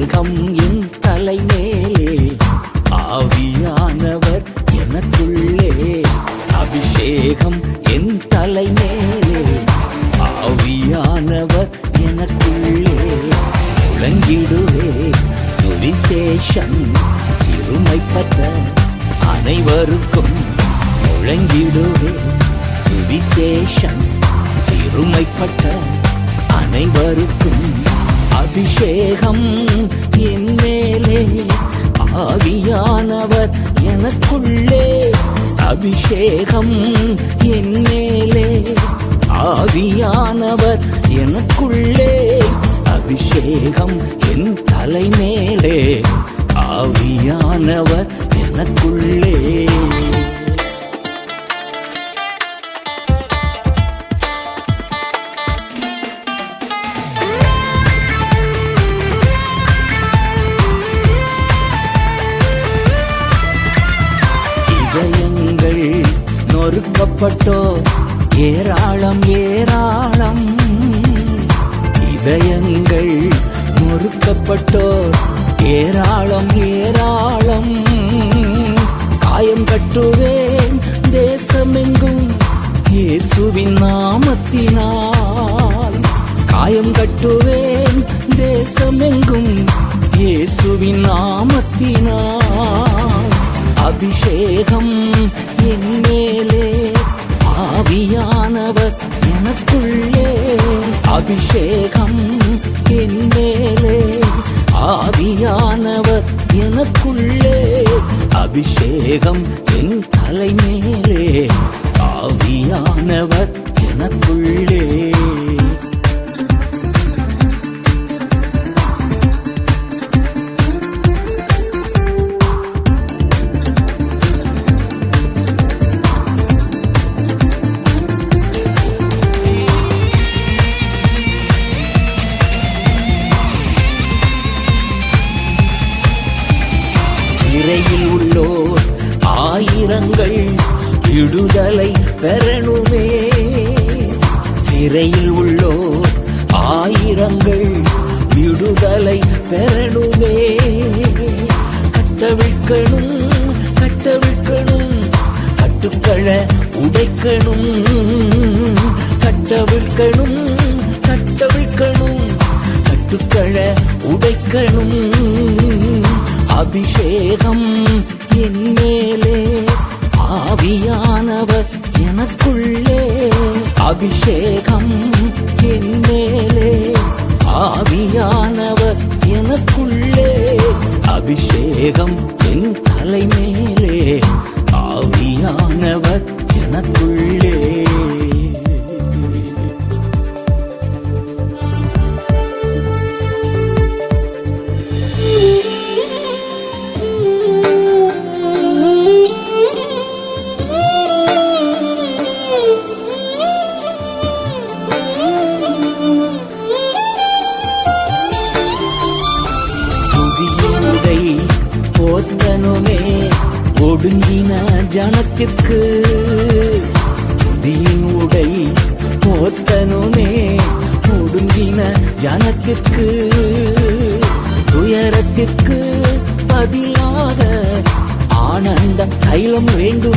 அபிஷேகம் என் தலைமேலே, ஆவியானவர் எனக்குள்ளே. அபிஷேகம் என் தலைமேலே, ஆவியானவர் எனக்குள்ளே. முழங்கிடுவே சுவிசேஷம் சிறுமைப்பட்ட அனைவருக்கும். முழங்கிடுவே சுவிசேஷம் சிறுமைப்பட்ட அனைவருக்கும். அபிஷேகம் என் மேலே, ஆவியானவர் எனக்குள்ளே. அபிஷேகம் என் மேலே, ஆவியானவர் எனக்குள்ளே. அபிஷேகம் என் தலைமேலே, ஆவியானவர் எனக்குள்ளே. இதயங்கள் நொறுக்கப்பட்டோ ஏராளம் ஏராளம். இதயங்கள் நொறுக்கப்பட்டோ ஏராளம் ஏராளம். காயம் கட்டுவேன் தேசமெங்கும் இயேசுவின் நாமத்தினால். காயம் கட்டுவேன் தேசமெங்கும் இயேசுவின் நாமத்தினால். அபிஷேகம் என் மேலே, ஆவியானவர் எனக்குள்ளே. அபிஷேகம் என் மேலே, ஆவியானவர் எனக்குள்ளே. அபிஷேகம் என் தலைமேலே, ஆவியானவர் எனக்குள்ளே. சிறையில் உள்ளோர் ஆயிரங்கள் விடுதலை பெறணுமே. சிறையில் உள்ளோர் ஆயிரங்கள் விடுதலை பெறணுமே. கட்டவிழ்க்கணும் கட்டவிழ்க்கணும், கட்டுக்களை உடைக்கணும். கட்டவிழ்க்கணும் கட்டவிழ்க்கணும், கட்டுக்களை உடைக்கணும். அபிஷேகம் என் மேலே, ஆவியானவர் எனக்குள்ளே. அபிஷேகம் என் மேலே, ஆவியானவர் எனக்குள்ளே. அபிஷேகம் என் தலைமேலே, ஆவியானவர் எனக்குள்ளே. போத்தனுமே ஒடுங்கின ஜனத்திற்கு. துதியின் உடை போத்தனுமே ஒடுங்கின ஜனத்திற்கு. துயரத்திற்கு பதிலாக ஆனந்த தைலம் வேண்டும்.